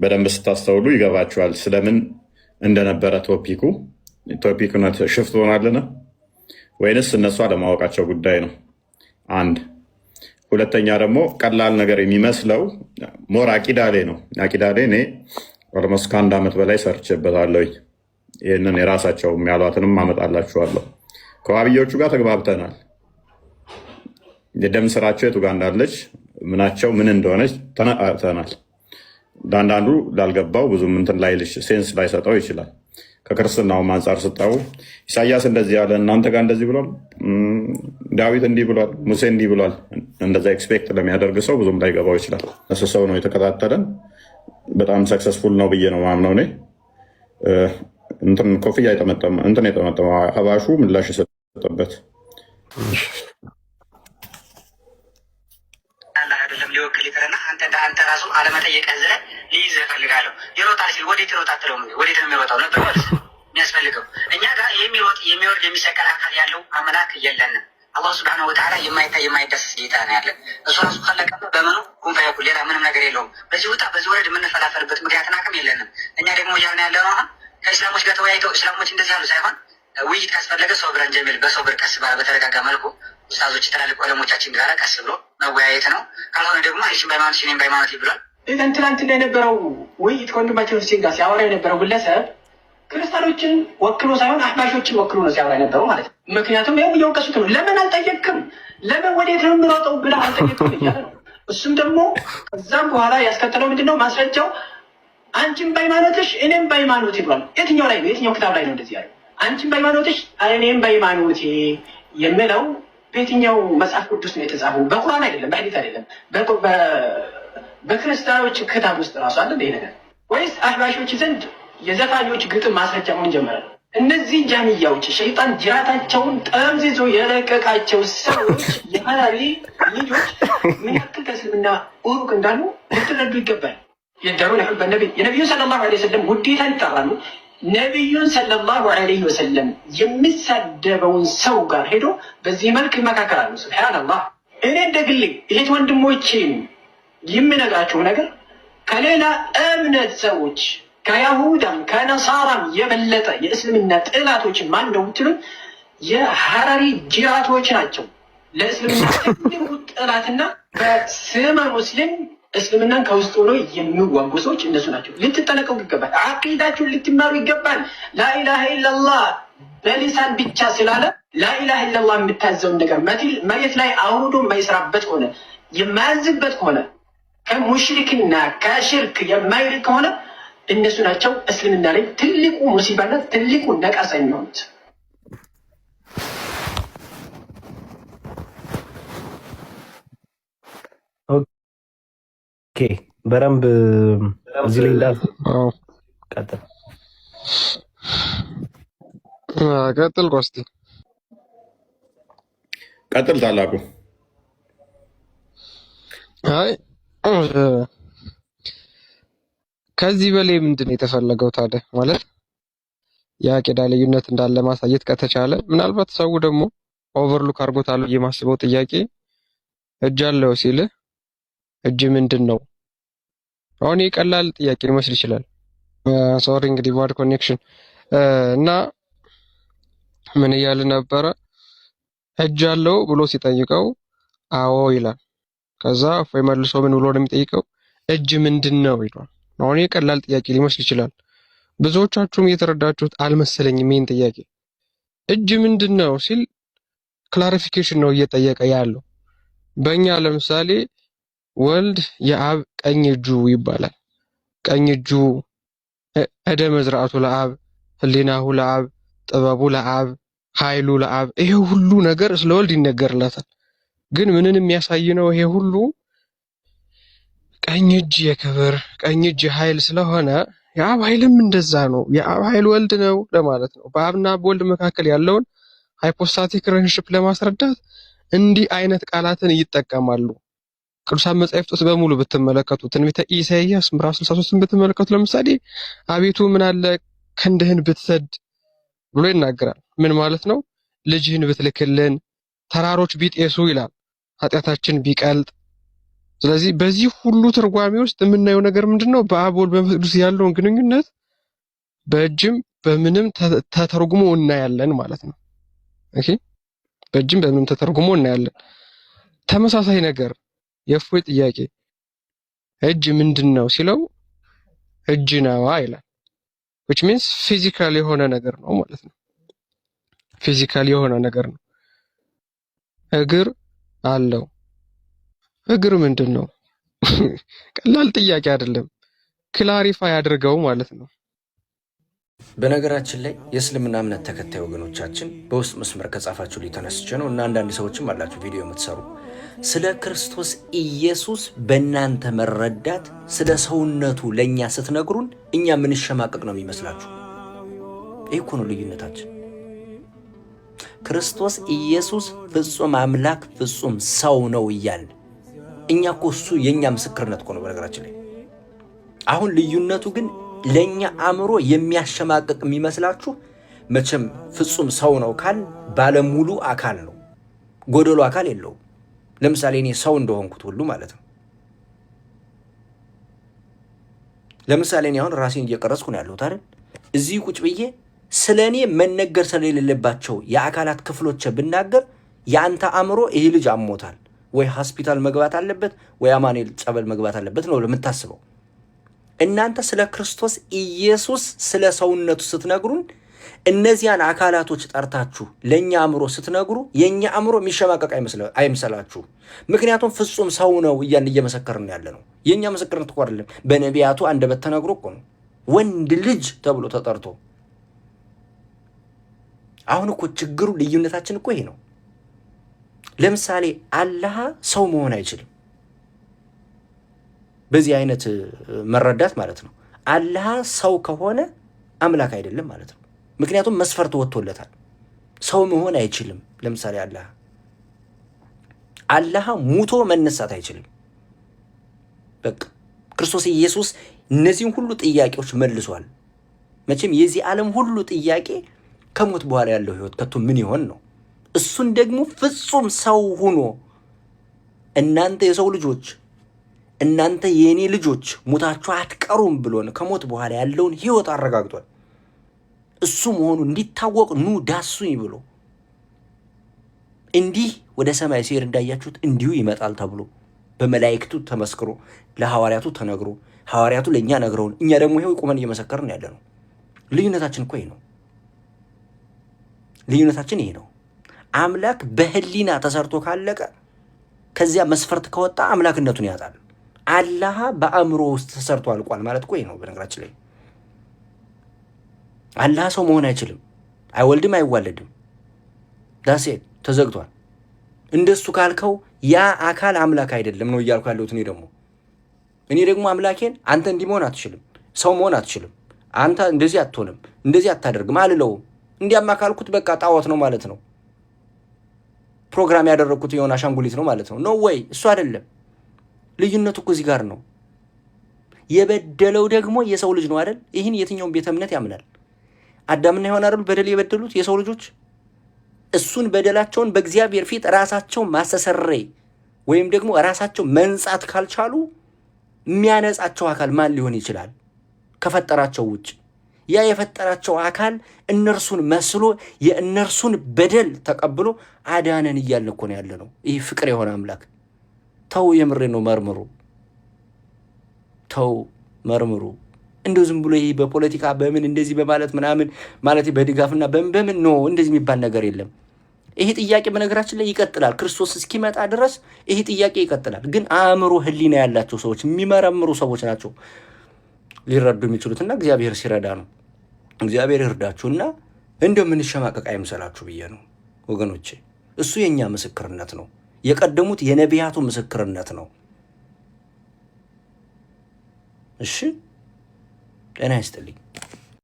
በደንብ ስታስተውሉ ይገባችኋል ስለምን እንደነበረ ቶፒኩነት ሽፍት ሆናልን ወይንስ እነሱ አለማወቃቸው ጉዳይ ነው? አንድ ሁለተኛ ደግሞ ቀላል ነገር የሚመስለው ሞር አቂዳ ላይ ነው። አቂዳ ላይ እኔ ኦልሞስት ከአንድ ዓመት በላይ ሰርቼበታለሁኝ። ይህንን የራሳቸው ያሏትንም አመጣላችኋለሁ። ከዋብዮቹ ጋር ተግባብተናል። የደም ስራቸው የቱ ጋር እንዳለች ምናቸው ምን እንደሆነች ተነቃቅተናል። ለአንዳንዱ ላልገባው ብዙ ምንትን ላይልሽ ሴንስ ላይሰጠው ይችላል። ከክርስትናውም አንጻር ስታዩ ኢሳያስ እንደዚህ ያለ እናንተ ጋር እንደዚህ ብሏል፣ ዳዊት እንዲህ ብሏል፣ ሙሴ እንዲህ ብሏል። እንደዛ ኤክስፔክት ለሚያደርግ ሰው ብዙም ላይገባው ይችላል። እሱ ሰው ነው የተከታተለን በጣም ሰክሰስፉል ነው ብዬ ነው ማምነው። እኔ እንትን ኮፍያ የጠመጠመ ሀባሹ ምላሽ የሰጠበት ሊወክል ይቅርና አንተ ራሱ አለመጠየቅ ዝለ ሊይዝ እፈልጋለሁ። ይሮጣል ሲል ወዴት ይሮጥ አትለውም? ወዴት ነው የሚሮጣው ነበር ማለት የሚያስፈልገው። እኛ ጋር የሚሮጥ የሚወርድ የሚሰቀል አካል ያለው አምላክ የለንም። አላህ ሱብሓነሁ ወተዓላ የማይታይ የማይዳሰስ ጌታ ነው ያለን። እሱ ራሱ ካለቀ በምኑ ኩን ፈየኩን፣ ሌላ ምንም ነገር የለውም። በዚህ ውጣ በዚህ ወረድ የምንፈላፈልበት ምክንያትና አቅም የለንም። እኛ ደግሞ እያልን ያለ ነው አሁን ከእስላሞች ጋር ተወያይተው እስላሞች እንደዚህ ያሉ ሳይሆን ውይይት ካስፈለገ ሶብረን ጀሚል በሶብር ቀስ ባለ በተረጋጋ መልኩ ኡስታዞች ትላልቅ ዑለሞቻችን ጋር ቀስ ብሎ መወያየት ነው። ካልሆነ ደግሞ አንቺን በሃይማኖት እኔም በሃይማኖት ይብሏል። ትናንትና የነበረው ውይይት ከወንድማቸው ሁሴን ጋር ሲያወራ የነበረው ግለሰብ ክርስቲያኖችን ወክሎ ሳይሆን አህባሾችን ወክሎ ነው ሲያወራ የነበረው ማለት ነው። ምክንያቱም ይኸው እየወቀሱት ነው። ለምን አልጠየቅም? ለምን ወዴት ነው የምሮጠው ብለህ አልጠየቅም እያለ ነው። እሱም ደግሞ ከዛም በኋላ ያስከተለው ምንድነው ማስረጃው? አንቺም በሃይማኖትሽ እኔም በሃይማኖት ይብሏል። የትኛው ላይ ነው? የትኛው ክታብ ላይ ነው እንደዚህ ያለው? አንቺም በሃይማኖትሽ እኔም በሃይማኖቴ የሚለው በየትኛው መጽሐፍ ቅዱስ ነው የተጻፈው? በቁርአን አይደለም፣ በሐዲስ አይደለም፣ በክርስቲያኖች ክታብ ውስጥ ራሱ አለ ይሄ ነገር? ወይስ አህባሾች ዘንድ የዘፋኞች ግጥም ማስረጃ መሆን ጀመረ? እነዚህ ጃሚያዎች ሸይጣን ጅራታቸውን ጠምዝዞ የለቀቃቸው ሰዎች የሐራሪ ልጆች ምን ያክል ከእስልምና ሩቅ እንዳሉ ልትረዱ ይገባል። የደሩን የነቢዩን ሰለላሁ ዐለይሂ ወሰለም ውዴታን ይጠራሉ። ነቢዩን ሰለላሁ ዐለይሂ ወሰለም የሚሳደበውን ሰው ጋር ሄዶ በዚህ መልክ ይመካከራሉ። ሱብሃንአላህ። እኔ እንደግሌ እህት ወንድሞቼን የምነግራችሁ ነገር ከሌላ እምነት ሰዎች ከይሁዳም ከነሳራም የበለጠ የእስልምና ጥላቶችን ማን ነው ብትሉን የሐራሪ ጅራቶች ናቸው። ለእስልምና ትልቁ ጥላትና በስመ ሙስሊም እስልምናን ከውስጥ ሆኖ የሚዋጉ ሰዎች እነሱ ናቸው። ልትጠነቀቁ ይገባል። አቂዳችሁን ልትማሩ ይገባል። ላኢላሃ ኢለላህ በሊሳን ብቻ ስላለ ላኢላሃ ኢለላህ የምታዘውን ነገር መሬት ላይ አውርዶ የማይሰራበት ሆነ የማያዝበት ሆነ ከሙሽሪክና ከሽርክ የማይርቅ ከሆነ እነሱ ናቸው እስልምና ላይ ትልቁ ሙሲባና ትልቁ ነቀሳ የሚሆኑት። ኦኬ በረምብ እዚህ ላይ እንዳል ቀጥል ቆስቲ ቀጥል ታላቁ። አይ ከዚህ በላይ ምንድን ነው የተፈለገው ታዲያ? ማለት የአቂዳ ልዩነት እንዳለ ማሳየት ከተቻለ ምናልባት ሰው ደግሞ ኦቨርሉክ አድርጎታል የማስበው ጥያቄ እጅ አለው ሲል እጅ ምንድን ነው? አሁን የቀላል ጥያቄ ሊመስል ይችላል። ሶሪ እንግዲህ ባድ ኮኔክሽን እና ምን እያለ ነበረ? እጅ አለው ብሎ ሲጠይቀው አዎ ይላል። ከዛ ወይ መልሶ ምን ብሎ ነው የሚጠይቀው? እጅ ምንድን ነው ይላል። አሁን የቀላል ጥያቄ ሊመስል ይችላል። ብዙዎቻችሁም እየተረዳችሁት አልመሰለኝም። ይሄን ጥያቄ እጅ ምንድን ነው ሲል ክላሪፊኬሽን ነው እየጠየቀ ያለው። በእኛ ለምሳሌ ወልድ የአብ ቀኝ እጁ ይባላል። ቀኝ እጁ እደ መዝራቱ ለአብ፣ ህሊናሁ ለአብ፣ ጥበቡ ለአብ፣ ኃይሉ ለአብ። ይሄ ሁሉ ነገር ስለ ወልድ ይነገርለታል። ግን ምንን የሚያሳይ ነው? ይሄ ሁሉ ቀኝ እጅ የክብር ቀኝ እጅ ኃይል ስለሆነ የአብ ኃይልም እንደዛ ነው። የአብ ኃይል ወልድ ነው ለማለት ነው። በአብና በወልድ መካከል ያለውን ሃይፖስታቲክ ሪሌሽንሺፕ ለማስረዳት እንዲህ አይነት ቃላትን ይጠቀማሉ። ቅዱሳን መጻሕፍት ውስጥ በሙሉ ብትመለከቱ ትንቢተ ኢሳይያስ ምዕራፍ 63ን ብትመለከቱ ለምሳሌ አቤቱ ምን አለ ክንድህን ብትሰድ ብሎ ይናገራል። ምን ማለት ነው? ልጅህን ብትልክልን፣ ተራሮች ቢጤሱ ይላል፣ ኃጢአታችን ቢቀልጥ፣ ስለዚህ በዚህ ሁሉ ትርጓሜ ውስጥ የምናየው ነገር ምንድነው? በአብ ወልድ በመንፈስ ቅዱስ ያለውን ግንኙነት በእጅም በምንም ተተርጉሞ እናያለን ማለት ነው። ኦኬ፣ በእጅም በምንም ተተርጉሞ እናያለን። ተመሳሳይ ነገር የእፎይ ጥያቄ እጅ ምንድነው ሲለው እጅ ነዋ ይላል። which means physical የሆነ ነገር ነው ማለት ነው። ፊዚካል የሆነ ነገር ነው። እግር አለው። እግር ምንድነው? ቀላል ጥያቄ አይደለም። ክላሪፋይ አድርገው ማለት ነው። በነገራችን ላይ የእስልምና እምነት ተከታይ ወገኖቻችን በውስጥ መስመር ከጻፋችሁ ሊተነስቼ ነው እና አንዳንድ ሰዎችም አላችሁ ቪዲዮ የምትሰሩ ስለ ክርስቶስ ኢየሱስ በእናንተ መረዳት ስለ ሰውነቱ ለእኛ ስትነግሩን እኛ ምንሸማቀቅ ነው የሚመስላችሁ። ይህ እኮ ነው ልዩነታችን። ክርስቶስ ኢየሱስ ፍጹም አምላክ ፍጹም ሰው ነው እያልን እኛ እኮ እሱ የእኛ ምስክርነት እኮ ነው በነገራችን ላይ። አሁን ልዩነቱ ግን ለእኛ አእምሮ የሚያሸማቅቅ የሚመስላችሁ መቼም ፍጹም ሰው ነው ካል ባለሙሉ አካል ነው፣ ጎደሎ አካል የለውም። ለምሳሌ እኔ ሰው እንደሆንኩት ሁሉ ማለት ነው። ለምሳሌ እኔ አሁን ራሴን እየቀረጽኩ ነው ያለሁት አይደል? እዚህ ቁጭ ብዬ ስለ እኔ መነገር ስለሌለባቸው የአካላት ክፍሎች ብናገር የአንተ አእምሮ ይህ ልጅ አሞታል ወይ ሆስፒታል መግባት አለበት ወይ አማኑኤል ጸበል መግባት አለበት ነው ለምታስበው። እናንተ ስለ ክርስቶስ ኢየሱስ ስለ ሰውነቱ ስትነግሩን እነዚያን አካላቶች ጠርታችሁ ለእኛ አእምሮ ስትነግሩ የእኛ አእምሮ የሚሸማቀቅ አይምሰላችሁ። ምክንያቱም ፍጹም ሰው ነው እያን እየመሰከርን ያለ ነው። የእኛ ምስክርነት እኮ አይደለም፣ በነቢያቱ አንደበት ተነግሮ እኮ ነው። ወንድ ልጅ ተብሎ ተጠርቶ። አሁን እኮ ችግሩ ልዩነታችን እኮ ይሄ ነው። ለምሳሌ አላህ ሰው መሆን አይችልም። በዚህ አይነት መረዳት ማለት ነው አላህ ሰው ከሆነ አምላክ አይደለም ማለት ነው። ምክንያቱም መስፈርት ወጥቶለታል። ሰው መሆን አይችልም። ለምሳሌ አላህ ሙቶ መነሳት አይችልም። በቃ ክርስቶስ ኢየሱስ እነዚህን ሁሉ ጥያቄዎች መልሷል። መቼም የዚህ ዓለም ሁሉ ጥያቄ ከሞት በኋላ ያለው ህይወት ከቶ ምን ይሆን ነው። እሱን ደግሞ ፍጹም ሰው ሆኖ እናንተ የሰው ልጆች እናንተ የኔ ልጆች ሞታችሁ አትቀሩም ብሎን ከሞት በኋላ ያለውን ህይወት አረጋግጧል። እሱ መሆኑ እንዲታወቅ ኑ ዳሱኝ ብሎ እንዲህ ወደ ሰማይ ሲሄድ እንዳያችሁት እንዲሁ ይመጣል ተብሎ በመላእክቱ ተመስክሮ ለሐዋርያቱ ተነግሮ ሐዋርያቱ ለእኛ ነግረውን እኛ ደግሞ ይሄው ቁመን እየመሰከርን ያለ ነው። ልዩነታችን እኮ ይሄ ነው። ልዩነታችን ይሄ ነው። አምላክ በህሊና ተሰርቶ ካለቀ ከዚያ መስፈርት ከወጣ አምላክነቱን ያጣል። አላህ በአእምሮ ውስጥ ተሰርቶ አልቋል ማለት እኮ ይሄ ነው። በነገራችን ላይ አላህ ሰው መሆን አይችልም፣ አይወልድም፣ አይዋለድም። ዳሴ ተዘግቷል። እንደሱ ካልከው ያ አካል አምላክ አይደለም ነው እያልኩ ያለሁት። እኔ ደግሞ አምላኬን አንተ እንዲህ መሆን አትችልም፣ ሰው መሆን አትችልም፣ አንተ እንደዚህ አትሆንም፣ እንደዚህ አታደርግም አልለውም። እንዲያማ ካልኩት በቃ ጣዖት ነው ማለት ነው። ፕሮግራም ያደረግኩት የሆነ አሻንጉሊት ነው ማለት ነው። ኖ ወይ እሱ አይደለም። ልዩነቱ እኮ እዚህ ጋር ነው። የበደለው ደግሞ የሰው ልጅ ነው አይደል? ይህን የትኛውን ቤተ እምነት ያምናል? አዳምና ሔዋን አይደል በደል የበደሉት የሰው ልጆች? እሱን በደላቸውን በእግዚአብሔር ፊት ራሳቸው ማስተሰረይ ወይም ደግሞ ራሳቸው መንጻት ካልቻሉ የሚያነጻቸው አካል ማን ሊሆን ይችላል ከፈጠራቸው ውጭ? ያ የፈጠራቸው አካል እነርሱን መስሎ የእነርሱን በደል ተቀብሎ አዳነን እያልን እኮ ነው ያለ ነው። ይህ ፍቅር የሆነ አምላክ። ተው፣ የምሬ ነው። መርምሩ፣ ተው መርምሩ። እንደው ዝም ብሎ ይህ በፖለቲካ በምን እንደዚህ በማለት ምናምን ማለት በድጋፍና በምን ነው እንደዚህ የሚባል ነገር የለም። ይሄ ጥያቄ በነገራችን ላይ ይቀጥላል። ክርስቶስ እስኪመጣ ድረስ ይሄ ጥያቄ ይቀጥላል። ግን አእምሮ ህሊና ያላቸው ሰዎች የሚመረምሩ ሰዎች ናቸው ሊረዱ የሚችሉትና እግዚአብሔር ሲረዳ ነው። እግዚአብሔር ይርዳችሁና እንደምንሸማቀቅ አይምሰላችሁ ብዬ ነው ወገኖቼ። እሱ የኛ ምስክርነት ነው። የቀደሙት የነቢያቱ ምስክርነት ነው። እሺ፣ ጤና ይስጥልኝ።